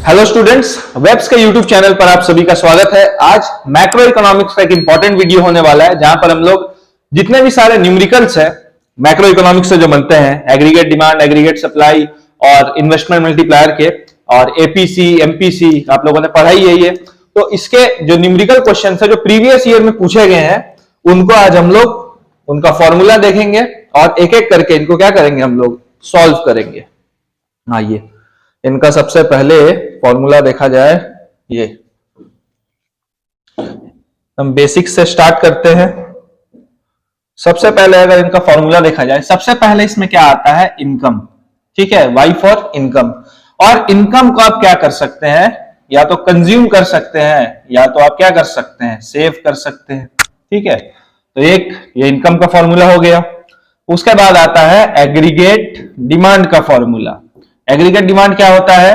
Hello students, webs के YouTube channel पर आप सभी का स्वागत है। आज मैक्रो इकोनॉमिक्स का एक इंपॉर्टेंट वीडियो होने वाला है जहां पर हम लोग जितने भी सारे न्यूमेरिकल्स है मैक्रो इकोनॉमिक्स से जो बनते हैं, एग्रीगेट डिमांड, एग्रीगेट सप्लाई और इन्वेस्टमेंट मल्टीप्लायर के, और एपीसी एमपीसी आप लोगों ने पढ़ाई है ये। तो इसके जो न्यूमेरिकल क्वेश्चन है जो प्रीवियस ईयर में पूछे गए हैं उनको आज हम लोग उनका फॉर्मूला देखेंगे और एक एक करके इनको क्या करेंगे, हम लोग सॉल्व करेंगे। आइए इनका सबसे पहले फॉर्मूला देखा जाए। ये हम बेसिक से स्टार्ट करते हैं। सबसे पहले अगर इनका फॉर्मूला देखा जाए, सबसे पहले इसमें क्या आता है, इनकम। ठीक है, वाई फॉर इनकम। और इनकम को आप क्या कर सकते हैं, या तो कंज्यूम कर सकते हैं या तो आप क्या कर सकते हैं, सेव कर सकते हैं। ठीक है, तो एक ये इनकम का फॉर्मूला हो गया। उसके बाद आता है एग्रीगेट डिमांड का फॉर्मूला। एग्रीगेट डिमांड क्या होता है,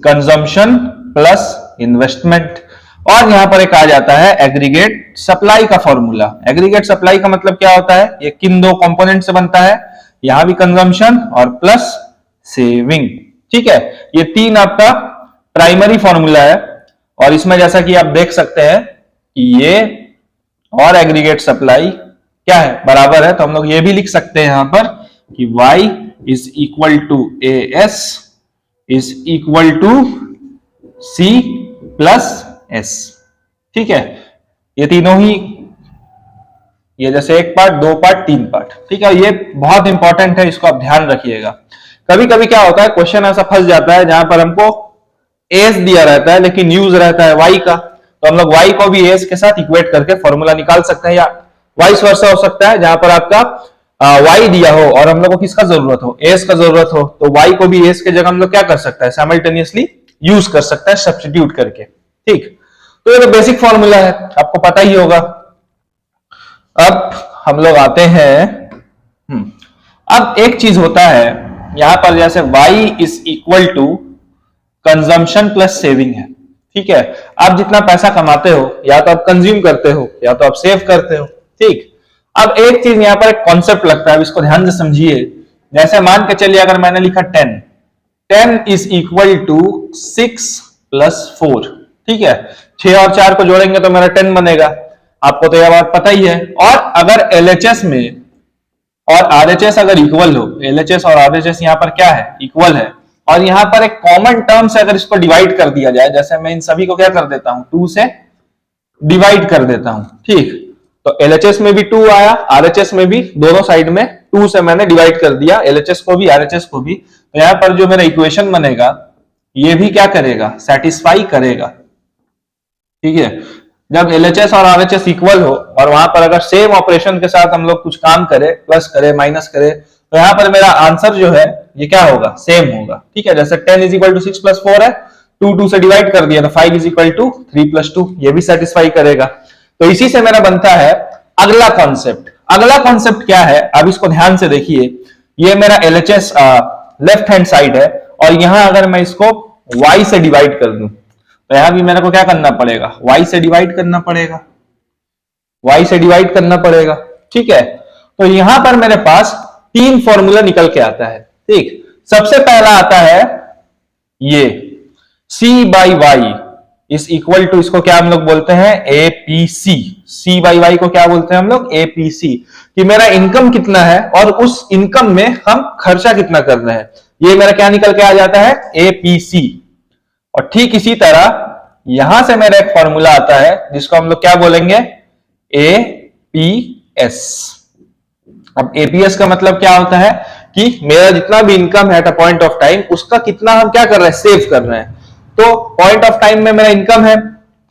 कंजम्पशन प्लस इन्वेस्टमेंट। और यहां पर एक आ जाता है एग्रीगेट सप्लाई का फॉर्मूला। एग्रीगेट सप्लाई का मतलब क्या होता है, ये किन दो कंपोनेंट से बनता है, यहां भी कंजम्पशन और प्लस सेविंग। ठीक है, ये तीन आपका प्राइमरी फॉर्मूला है। और इसमें जैसा कि आप देख सकते हैं कि ये और एग्रीगेट सप्लाई क्या है, बराबर है। तो हम लोग ये भी लिख सकते हैं यहां पर कि y is equal to AS is equal to C plus S। ठीक है, ये तीनों ही, ये जैसे एक पार्ट, दो पार्ट, तीन पार्ट। ठीक है, ये बहुत इंपॉर्टेंट है, इसको आप ध्यान रखिएगा। कभी कभी क्या होता है, क्वेश्चन ऐसा फंस जाता है जहां पर हमको एस दिया रहता है लेकिन यूज रहता है वाई का। तो हम लोग वाई को भी एस के साथ इक्वेट करके फॉर्मूला निकाल सकते हैं, या वाइस वर्सा हो सकता है जहां पर आपका y दिया हो और हम लोग को किसका जरूरत हो, एस का जरूरत हो, तो y को भी एस के जगह हम लोग क्या कर सकता है, साइमल्टेनियसली यूज कर सकता है सब्स्टिट्यूट करके। ठीक, तो ये तो बेसिक फॉर्मूला है, आपको पता ही होगा। अब हम लोग आते हैं, अब एक चीज होता है यहां पर, जैसे y is equal to consumption plus saving है। ठीक है, आप जितना पैसा कमाते हो या तो आप कंज्यूम करते हो या तो आप सेव करते हो। ठीक, अब एक चीज यहां पर एक कॉन्सेप्ट लगता है, इसको ध्यान से समझिए। जैसे मान के चलिए अगर मैंने लिखा 10 इज इक्वल टू 6 प्लस 4। ठीक है, 6 और 4 को जोड़ेंगे तो मेरा 10 बनेगा, आपको तो यह बात पता ही है। और अगर LHS में और RHS अगर इक्वल हो, LHS और RHS यहां पर क्या है, इक्वल है, और यहां पर एक कॉमन टर्म से अगर इसको डिवाइड कर दिया जाए, जैसे मैं इन सभी को क्या कर देता हूं, 2 से डिवाइड कर देता हूं। ठीक, तो LHS में भी 2 आया, RHS में भी, दोनों साइड में 2 से मैंने डिवाइड कर दिया, LHS को भी RHS को भी। तो यहां पर जो मेरा इक्वेशन बनेगा ये भी क्या करेगा, सेटिस्फाई करेगा। ठीक है, जब LHS और RHS इक्वल हो और वहां पर अगर सेम ऑपरेशन के साथ हम लोग कुछ काम करें, प्लस करें, माइनस करें, तो यहां पर मेरा आंसर जो है ये क्या होगा, सेम होगा। ठीक है, जैसे 10 इज इक्वल टू 6 प्लस 4 है, 2 से डिवाइड कर दिया तो 5 इज इक्वल टू 3 प्लस 2, ये भी सेटिस्फाई करेगा। तो इसी से मेरा बनता है अगला कॉन्सेप्ट। अगला कॉन्सेप्ट क्या है, अब इसको ध्यान से देखिए। ये मेरा LHS लेफ्ट हैंड साइड है और यहां अगर मैं इसको y से डिवाइड कर दूं तो यहां भी मेरे को क्या करना पड़ेगा, y से डिवाइड करना पड़ेगा, y से डिवाइड करना पड़ेगा। ठीक है, तो यहां पर मेरे पास 3 फॉर्मूला निकल के आता है। ठीक, सबसे पहला आता है ये c by Y is equal to, इसको क्या हम लोग बोलते हैं, एपीसी। सी बाई वाई को क्या बोलते हैं हम लोग, एपीसी। कि मेरा इनकम कितना है और उस इनकम में हम खर्चा कितना कर रहे हैं, ये मेरा क्या निकल के आ जाता है, एपीसी। और ठीक इसी तरह यहां से मेरा एक फॉर्मूला आता है जिसको हम लोग क्या बोलेंगे, एपीएस। अब एपीएस का मतलब क्या होता है कि मेरा जितना भी इनकम है at a point of time, उसका कितना हम क्या कर रहे हैं, सेव कर रहे हैं। तो पॉइंट ऑफ टाइम में मेरा इनकम है,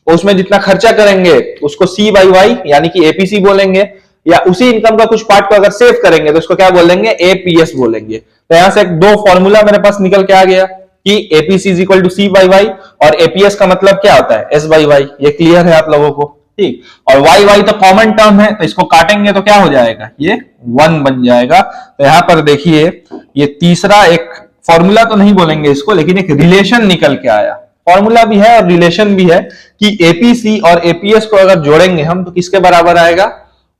उसमें जितना खर्चा करेंगे उसको सी बाई वाई यानी कि एपीसी बोलेंगे, या उसी इनकम का कुछ पार्ट को अगर सेव करेंगे तो उसको क्या बोलेंगे, एपीएस बोलेंगे। तो यहां से 2 फॉर्मूला मेरे पास निकल के आ गया कि APC is equal to C by Y, और एपीएस का मतलब क्या होता है, एस बाई वाई। ये क्लियर है आप लोगों को। ठीक, और वाई वाई तो कॉमन टर्म है, तो इसको काटेंगे तो क्या हो जाएगा, ये 1 बन जाएगा। तो यहां पर देखिए ये तीसरा एक फॉर्मूला तो नहीं बोलेंगे इसको, लेकिन एक रिलेशन निकल के आया। फॉर्मूला भी है और रिलेशन भी है कि एपीसी और एपीएस को अगर जोड़ेंगे हम तो किसके बराबर आएगा,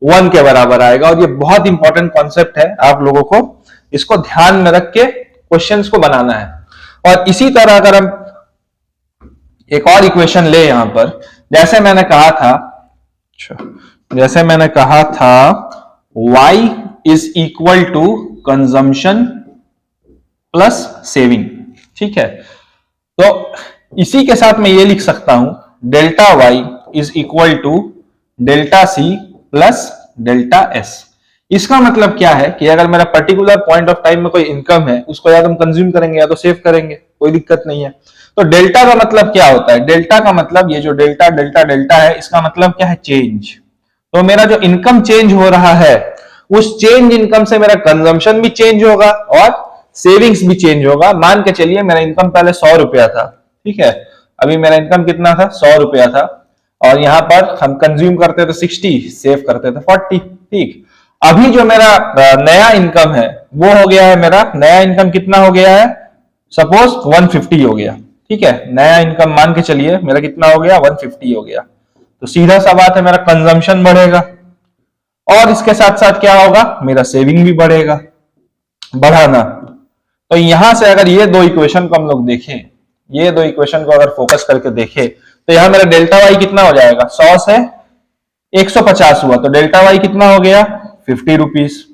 1 के बराबर आएगा। और ये बहुत इंपॉर्टेंट कॉन्सेप्ट है, आप लोगों को इसको ध्यान में रख के क्वेश्चंस को बनाना है। और इसी तरह अगर हम एक और इक्वेशन ले यहां पर, जैसे मैंने कहा था, y is equal to consumption plus saving. ठीक है, तो इसी के साथ मैं ये लिख सकता हूं delta y is equal to delta c plus delta s। इसका मतलब क्या है कि अगर मेरा पर्टिकुलर पॉइंट ऑफ टाइम में कोई इनकम है, उसको या तो हम कंज्यूम करेंगे या तो सेव करेंगे, कोई दिक्कत नहीं है। तो डेल्टा का मतलब क्या होता है? डेल्टा का मतलब ये जो डेल्टा डेल्टा डेल्टा है, इसका मतलब क्या है? चेंज। तो मेरा जो इनकम चेंज हो रहा है, उस चेंज इनकम से मेरा कंजम्पशन भी चेंज होगा और सेविंग्स भी चेंज होगा। मान के चलिए मेरा इनकम पहले 100 रुपया था, ठीक है, अभी मेरा इनकम कितना था? 100 रुपया था, और यहां पर हम कंज्यूम करते थे 60, सेव करते थे 40। ठीक, अभी जो मेरा नया इनकम है वो हो गया है, मेरा नया इनकम कितना हो गया है? सपोज 150 हो गया। ठीक है, नया इनकम मान के चलिए मेरा कितना हो गया? 150 हो गया। तो सीधा सा बात है, मेरा कंजम्पशन बढ़ेगा और इसके साथ साथ क्या होगा? मेरा सेविंग भी बढ़ेगा। बढ़ाना, तो यहां से अगर ये दो इक्वेशन को हम लोग देखें, ये दो इक्वेशन को अगर फोकस करके देखें, तो यहां मेरा डेल्टा वाई कितना हो जाएगा? 100 से 150 हुआ, तो डेल्टा वाई कितना हो गया? 50 रुपीज।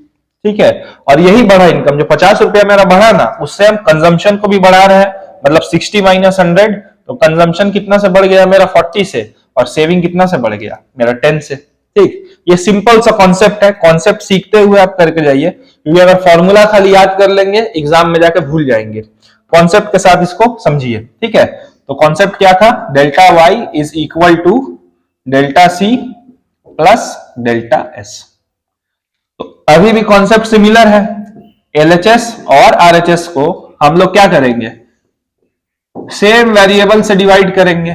ठीक है, और यही बढ़ा इनकम, जो 50 रुपया मेरा बढ़ा ना, उससे हम कंजम्पशन को भी बढ़ा रहे हैं, मतलब 60 माइनस 100, तो कंजम्पशन कितना से बढ़ गया मेरा? 40 से, और सेविंग कितना से बढ़ गया? मेरा 10 से। ठीक, ये सिंपल सा कॉन्सेप्ट है, कॉन्सेप्ट सीखते हुए आप करके जाइए, क्योंकि अगर फॉर्मूला खाली याद कर लेंगे एग्जाम में जाकर भूल जाएंगे। कॉन्सेप्ट के साथ इसको समझिए। ठीक है, तो कॉन्सेप्ट क्या था? Delta Y is equal to delta C plus delta S. तो अभी भी कॉन्सेप्ट सिमिलर है। एलएचएस और आरएचएस को हम लोग क्या करेंगे? सेम वेरिएबल से डिवाइड करेंगे,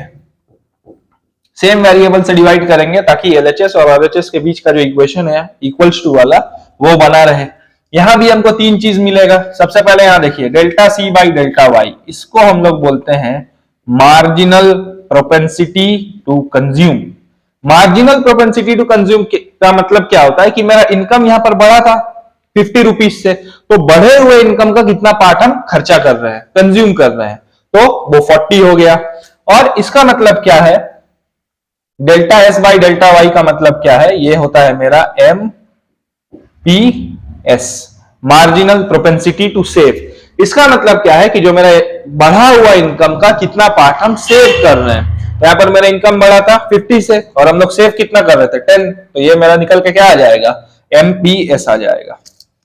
सेम वेरिएबल से डिवाइड करेंगे, ताकि एलएचएस और आरएचएस के बीच का जो इक्वेशन है इक्वल्स टू वाला, वो बना रहे। यहां भी हमको तीन चीज मिलेगा। सबसे पहले यहां देखिए, delta C by delta Y, इसको हम लोग बोलते हैं marginal propensity to consume. Marginal propensity to consume का मतलब क्या होता है कि मेरा इनकम यहां पर बढ़ा था 50 रुपीज से, तो बढ़े हुए इनकम का कितना पार्ट हम खर्चा कर रहे हैं, कंज्यूम कर रहे हैं, तो वो 40 हो गया। और इसका मतलब क्या है? Delta S by delta Y का मतलब क्या है? ये होता है मेरा M P S, marginal propensity to save. इसका मतलब क्या है कि जो मेरा बढ़ा हुआ इनकम का कितना पार्ट हम सेव कर रहे हैं। यहां पर मेरा इनकम बढ़ा था 50 से, और हम लोग सेव कितना कर रहे थे? 10, तो ये मेरा निकल के क्या आ जाएगा? एमपीएस आ जाएगा।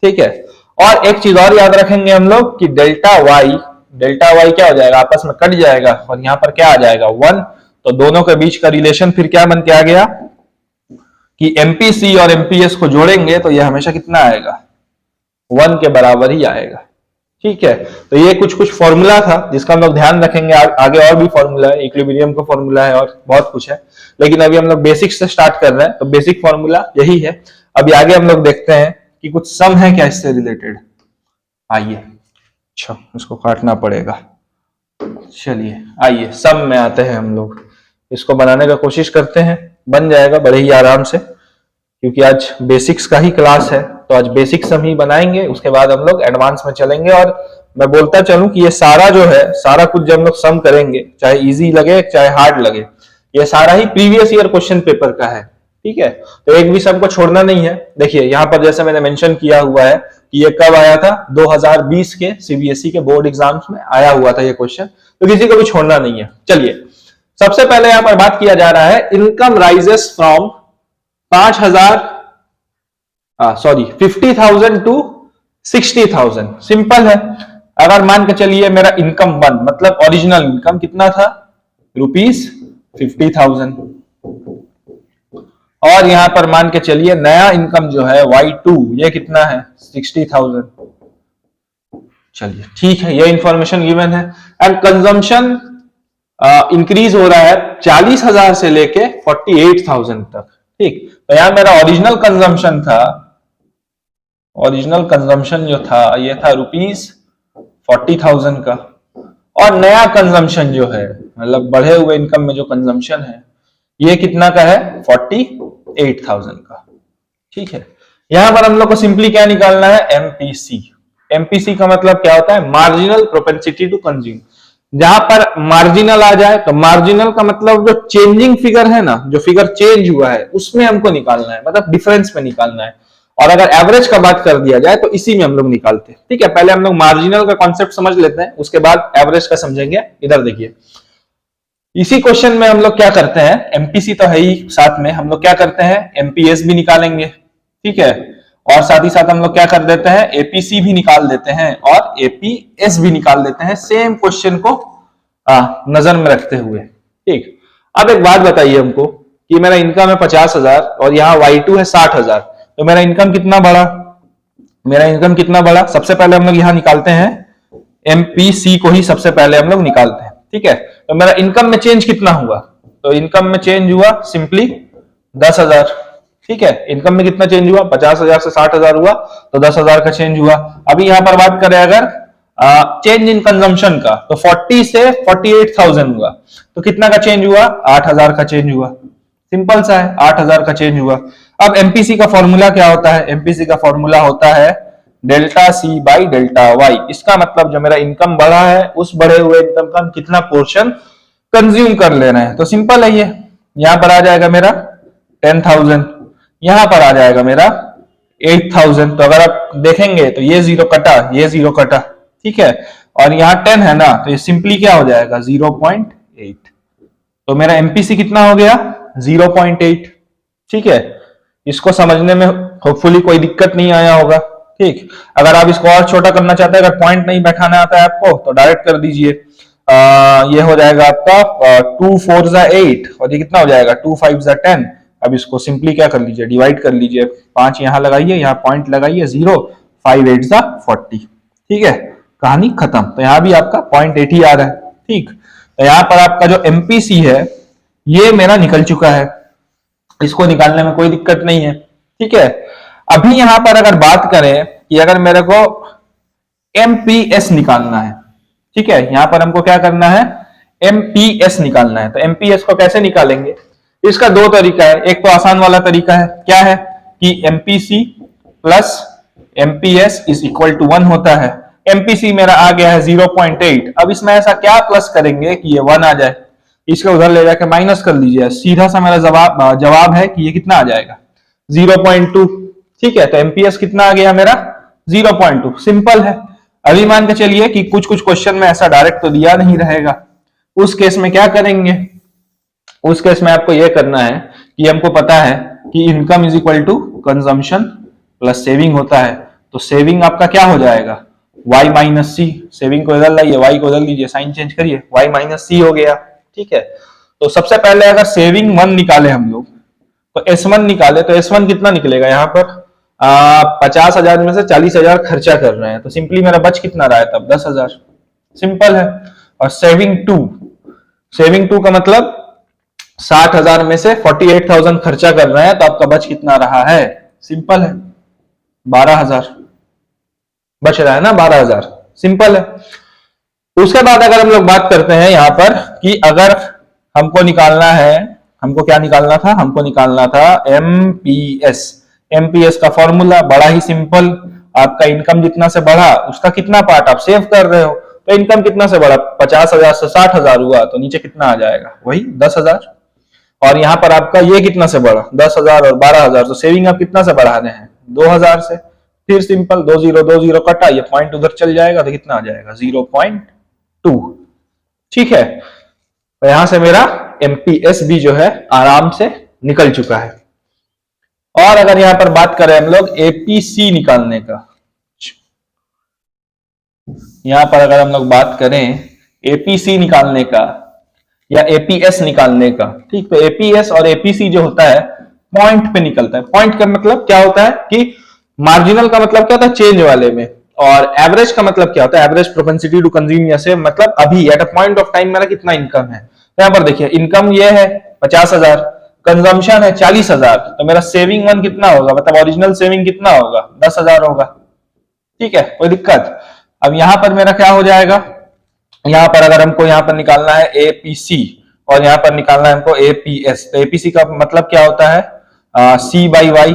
ठीक है, और एक चीज और याद रखेंगे हम लोग कि डेल्टा वाई क्या हो जाएगा? आपस में कट जाएगा, और यहां पर क्या आ जाएगा? 1। तो दोनों के बीच का रिलेशन फिर क्या बन के आ गया कि एमपीसी और एमपीएस को जोड़ेंगे तो ये हमेशा कितना आएगा? 1 के बराबर ही आएगा। ठीक है, तो ये कुछ फॉर्मूला था जिसका हम लोग ध्यान रखेंगे। आगे और भी फॉर्मूला है, इक्विलिब्रियम का फॉर्मूला है और बहुत कुछ है, लेकिन अभी हम लोग बेसिक से स्टार्ट कर रहे हैं, तो बेसिक फॉर्मूला यही है। अभी आगे हम लोग देखते हैं कि कुछ सम है क्या इससे रिलेटेड। आइए, अच्छा इसको काटना पड़ेगा। चलिए आइए सम में आते हैं हम लोग, इसको बनाने का कोशिश करते हैं, बन जाएगा बड़े ही आराम से, क्योंकि आज बेसिक्स का ही क्लास है, तो आज बेसिक सम ही बनाएंगे, उसके बाद हम लोग एडवांस में चलेंगे। और मैं बोलता चलूं कि ये सारा जो है, सारा कुछ जब हम लोग सम करेंगे, चाहे इजी लगे चाहे हार्ड लगे, ये सारा ही प्रीवियस ईयर क्वेश्चन पेपर का है। ठीक है, तो एक भी सम को छोड़ना नहीं है। देखिए यहाँ पर जैसे मैंने मेंशन किया हुआ है कि ये कब आया था? 2020 के सीबीएसई के बोर्ड एग्जाम्स में आया हुआ था ये क्वेश्चन, तो किसी को भी छोड़ना नहीं है। चलिए, सबसे पहले यहां पर बात किया जा रहा है income rises from 50,000 to 60,000। Simple है, अगर मान के चलिए मेरा इनकम 1 मतलब ओरिजिनल इनकम कितना था? ₹50,000, और यहां पर मान के चलिए नया इनकम जो है Y2, ये कितना है? 60,000। चलिए ठीक है, ये इंफॉर्मेशन गिवन है। एंड कंजम्पशन इंक्रीज हो रहा है 40,000 से लेके 48,000 तक। ठीक, तो यहां मेरा ओरिजिनल कंजम्पशन था, ओरिजिनल कंजम्पशन जो था ये था ₹40,000 का, और नया कंजम्पशन जो है, मतलब बढ़े हुए इनकम में जो कंजम्पशन है, ये कितना का है? 48,000 का। ठीक है, यहां पर हम लोग को सिंपली क्या निकालना है? एमपीसी। एमपीसी का मतलब क्या होता है? Marginal propensity to consume. जहां पर मार्जिनल आ जाए तो मार्जिनल का मतलब जो चेंजिंग फिगर है ना, जो फिगर चेंज हुआ है उसमें हमको निकालना है, मतलब डिफरेंस में निकालना है। और अगर एवरेज का बात कर दिया जाए तो इसी में हम लोग निकालते हैं। ठीक है, पहले हम लोग मार्जिनल का कॉन्सेप्ट समझ लेते हैं, उसके बाद एवरेज का समझेंगे। इधर देखिए, इसी क्वेश्चन में हम लोग क्या करते हैं, एमपीसी तो है ही, साथ में हम लोग क्या करते हैं, एमपीएस भी निकालेंगे। ठीक है, और साथ ही साथ हम लोग क्या कर देते हैं, एपीसी भी निकाल देते हैं और एपीएस भी निकाल देते हैं, सेम क्वेश्चन को नजर में रखते हुए। ठीक, अब एक बात बताइए हमको कि मेरा इनकम है 50,000 और यहाँ Y2 है 60,000, तो मेरा इनकम कितना बढ़ा, मेरा इनकम कितना बढ़ा। सबसे पहले हम लोग यहाँ निकालते हैं एमपीसी को ही, सबसे पहले हम लोग निकालते हैं। ठीक है, तो मेरा इनकम में चेंज कितना हुआ, तो इनकम में चेंज हुआ सिंपली 10,000। ठीक है, इनकम में कितना चेंज हुआ, 50,000 से 60,000 हुआ, तो 10,000 का चेंज हुआ। अभी यहां पर बात करें अगर चेंज इन कंजम्पशन का, तो 40 से 48,000 हुआ, तो कितना का चेंज हुआ, 8,000 का चेंज हुआ। सिंपल सा है, 8,000 का चेंज हुआ। अब एमपीसी का फॉर्मूला क्या होता है, एमपीसी का फॉर्मूला होता है delta C by delta Y. इसका मतलब जो मेरा इनकम बढ़ा है उस बढ़े हुए इनकम का कितना पोर्शन कंज्यूम कर लेना है। तो सिंपल है ये, यहां पर आ जाएगा मेरा 10,000, यहां पर आ जाएगा मेरा 8,000। तो अगर आप देखेंगे तो ये जीरो कटा, ये जीरो कटा। ठीक है, और यहाँ 10 है ना, तो ये सिंपली क्या हो जाएगा 0.8। तो मेरा एमपीसी कितना हो गया 0.8। ठीक है, इसको समझने में होपफुली कोई दिक्कत नहीं आया होगा। ठीक, अगर आप इसको और छोटा करना चाहते हैं, अगर पॉइंट नहीं बैठाना आता है आपको, तो डायरेक्ट कर दीजिए। ये हो जाएगा आपका 2 4 जा 8 और ये कितना हो जाएगा 2 5 जा 10। अब इसको सिंपली क्या कर लीजिए, डिवाइड कर लीजिए। 5 यहां लगाइए, यहाँ पॉइंट लगाइए, 0 5 8 जा 40। ठीक है, कहानी खत्म। तो यहाँ भी आपका 0.8 ही आ रहा है। ठीक, तो यहाँ पर आपका जो एमपीसी है ये मेरा निकल चुका है, इसको निकालने में कोई दिक्कत नहीं है। ठीक है, अभी यहां पर अगर बात करें कि अगर मेरे को एमपीएस निकालना है, ठीक है, यहां पर हमको क्या करना है, एमपीएस निकालना है। तो एमपीएस को कैसे निकालेंगे, इसका दो तरीका है। एक तो आसान वाला तरीका है, क्या है कि MPC plus MPS is equal to 1 होता है। एमपीसी मेरा आ गया है 0.8। अब इसमें ऐसा क्या प्लस करेंगे कि ये 1 आ जाए, इसको उधर ले जाकर माइनस कर लीजिए, सीधा सा मेरा जवाब है कि ये कितना आ जाएगा 0.2। ठीक है, तो एमपीएस कितना आ गया मेरा 0.2। सिंपल है। अभी मान के चलिए कि कुछ कुछ क्वेश्चन में ऐसा डायरेक्ट तो दिया नहीं रहेगा, उस केस में क्या करेंगे, उस केस में आपको यह करना है कि हमको पता है कि income is equal to consumption plus saving होता है। तो सेविंग आपका क्या हो जाएगा y माइनस सी, सेविंग को इधर लाइए, y को इधर लीजिए, साइन चेंज करिए, y माइनस सी हो गया। ठीक है, तो सबसे पहले अगर सेविंग 1 निकाले हम लोग, तो S1 निकाले, तो S1 कितना निकलेगा, यहाँ पर 50,000 में से 40,000 खर्चा कर रहे हैं, तो सिंपली मेरा बच कितना रहा है तब 10,000। सिंपल है। और सेविंग टू का मतलब 60,000 में से 48,000 खर्चा कर रहे हैं, तो आपका बच कितना रहा है, सिंपल है 12,000 बच रहा है ना, 12,000। सिंपल है। उसके बाद अगर हम लोग बात करते हैं यहां पर कि अगर हमको निकालना है, हमको क्या निकालना था, हमको निकालना था एमपीएस। एमपीएस का फॉर्मूला बड़ा ही सिंपल, आपका इनकम जितना से बढ़ा उसका कितना पार्ट आप सेव कर रहे हो। तो इनकम कितना से बढ़ा, 50,000 से 60,000 हुआ, तो नीचे कितना आ जाएगा, वही 10,000। और यहाँ पर आपका ये कितना से बढ़ा 10,000 और 12,000, तो सेविंग आप कितना से बढ़ा रहे हैं 2,000 से। फिर सिंपल 2 0 कटा, ये पॉइंट उधर चल जाएगा, तो कितना आ जाएगा 0.2। ठीक है, तो यहां से मेरा एमपीएस भी जो है आराम से निकल चुका है। और अगर यहां पर बात करें हम लोग एपीसी निकालने का, यहां पर अगर हम लोग बात करें एपीसी निकालने का या एपीएस निकालने का, ठीक, तो एपीएस और एपीसी जो होता है पॉइंट पे निकलता है। पॉइंट का मतलब क्या होता है कि मार्जिनल का मतलब क्या होता है चेंज वाले में, और एवरेज का मतलब क्या होता है, एवरेज प्रोपेंसिटी टू कंज्यूम, जैसे मतलब अभी at a point of time मेरा कितना इनकम है। तो यहां पर देखिए इनकम ये है 50,000, कंजम्पशन है 40,000, तो मेरा सेविंग 1 कितना होगा, मतलब ओरिजिनल सेविंग कितना होगा 10,000 होगा। ठीक है, कोई दिक्कत। अब यहां पर मेरा क्या हो जाएगा, यहां पर अगर हमको यहां पर निकालना है एपीसी और यहां पर निकालना है हमको एपीएस, तो एपीसी का मतलब क्या होता है सी बाई वाई।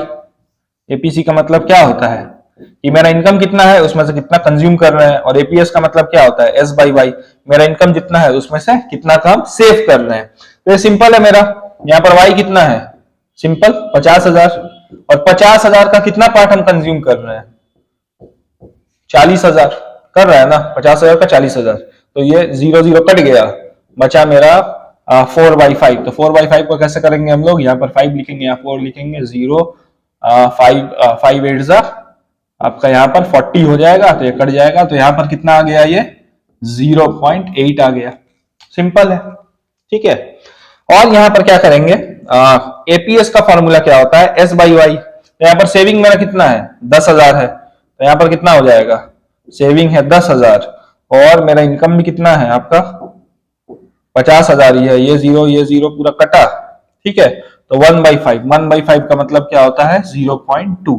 एपीसी का मतलब क्या होता है कि मेरा इनकम कितना है उसमें से कितना कंज्यूम कर रहे हैं, और एपीएस का मतलब क्या होता है, एस बाई वाई, मेरा इनकम जितना है उसमें से कितना का हम सेव कर रहे हैं। तो ये सिंपल है मेरा, यहाँ पर वाई कितना है, सिंपल 50,000, और 50,000 का कितना पार्ट हम कंज्यूम कर रहे हैं, 40,000 कर रहा है ना, 50,000 का 40,000, तो ये 0 0 कट गया, बचा मेरा 4/5। तो 4/5 को कैसे करेंगे हम लोग, यहाँ पर 5 लिखेंगे, यहाँ 4 लिखेंगे, 0 5 8 जा आपका यहाँ पर 40 हो जाएगा, तो ये कट जाएगा, तो यहाँ पर कितना आ गया, ये 0.8 आ गया। सिंपल है, ठीक है। और यहाँ पर क्या करेंगे, एपीएस का फॉर्मूला क्या होता है, एस बाई वाई। तो यहाँ पर सेविंग मेरा कितना है, 10,000 है, तो यहाँ पर कितना हो जाएगा, सेविंग है 10,000, और मेरा इनकम भी कितना है आपका 50,000 ही है, ये जीरो पूरा कटा, ठीक है। तो 1/5 का मतलब क्या होता है, 0.2,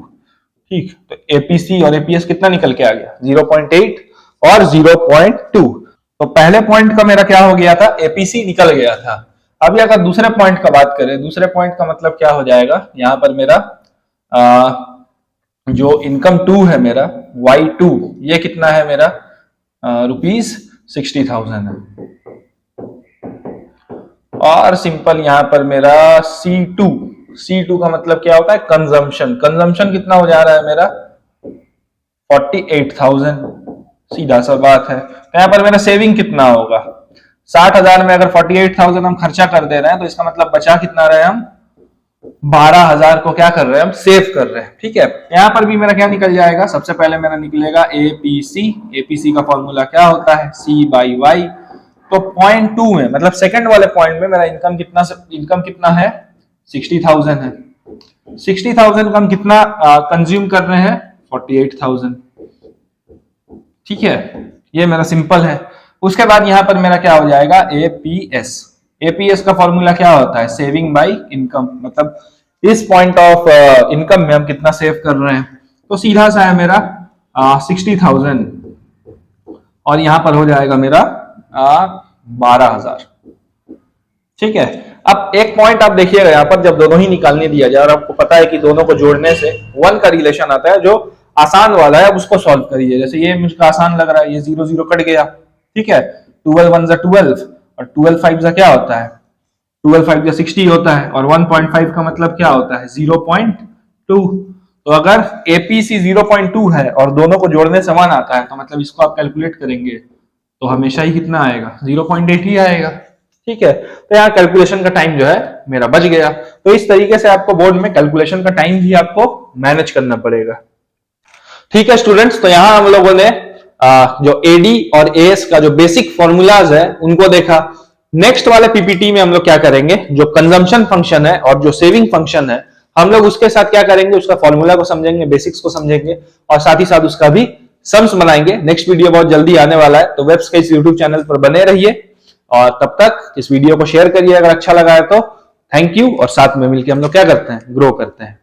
ठीक। तो एपीसी और एपीएस कितना निकल के आ गया, 0.8 और 0.2। तो पहले पॉइंट का मेरा क्या हो गया था, एपीसी निकल गया था। अभी अगर दूसरे पॉइंट का बात करें, दूसरे पॉइंट का मतलब क्या हो जाएगा, यहां पर मेरा जो इनकम 2 है मेरा Y2, ये कितना है मेरा ₹60,000 है। और सिंपल यहां पर मेरा C2 का मतलब क्या होता है, कंजम्पशन। कंजम्पशन कितना हो जा रहा है मेरा 48,000, सीधा सा बात है। तो यहां पर मेरा सेविंग कितना होगा, 60,000 में अगर 48,000 हम खर्चा कर दे रहे हैं, तो इसका मतलब बचा कितना रहे, हम 12,000 को क्या कर रहे हैं, हम सेव कर रहे हैं, ठीक है। यहां पर भी मेरा क्या निकल जाएगा, सबसे पहले मेरा निकलेगा एपीसी। एपीसी का फॉर्मूला क्या होता है, सी बाई वाई। तो पॉइंट 2 में, मतलब सेकंड वाले पॉइंट में मेरा इनकम कितना है, 60,000 है। 60,000 का हम कितना कंज्यूम कर रहे हैं, 48,000, ठीक है। ये मेरा सिंपल है। उसके बाद यहां पर मेरा क्या हो जाएगा, एपीएस। एपीएस का फॉर्मूला क्या होता है, सेविंग बाई इनकम, मतलब इस पॉइंट ऑफ इनकम में हम कितना सेव कर रहे हैं। तो सीधा सा है मेरा 60,000, और यहां पर हो जाएगा मेरा 12,000, ठीक है। अब एक पॉइंट आप देखिएगा, यहां पर जब दोनों ही निकालने दिया जाए और आपको पता है कि दोनों को जोड़ने से 1 का रिलेशन आता है, जो आसान वाला है, अब उसको सॉल्व करिए। जैसे ये मुझे आसान लग रहा है, ये 0 0 कट गया, ठीक है। 12 1 जा 12, और 12 5 जा क्या होता है, 12 5 जा 60 होता है, और 1.5 का मतलब क्या होता है, 0.2। तो अगर एपीसी 0.2 है और दोनों को जोड़ने से 1 आता है, तो मतलब इसको आप कैलकुलेट करेंगे तो हमेशा ही कितना आएगा, 0.8 ही आएगा, ठीक है। तो यहाँ कैलकुलेशन का टाइम जो है मेरा बच गया। तो इस तरीके से आपको बोर्ड में कैलकुलेशन का टाइम भी आपको मैनेज करना पड़ेगा, ठीक है स्टूडेंट्स। तो यहां हम लोगों ने जो एडी और एएस का जो बेसिक फॉर्मूलाज है उनको देखा। नेक्स्ट वाले पीपीटी में हम लोग क्या करेंगे, जो कंजम्पशन फंक्शन है और जो सेविंग फंक्शन है, हम लोग उसके साथ क्या करेंगे, उसका फॉर्मूला को समझेंगे, बेसिक्स को समझेंगे, और साथ ही साथ उसका भी सम्स बनाएंगे। नेक्स्ट वीडियो बहुत जल्दी आने वाला है, तो वेब्स के इस यूट्यूब चैनल पर बने रहिए, और तब तक इस वीडियो को शेयर करिए अगर अच्छा लगा है तो। थैंक यू, और साथ में मिलकर हम लोग क्या करते हैं, ग्रो करते हैं।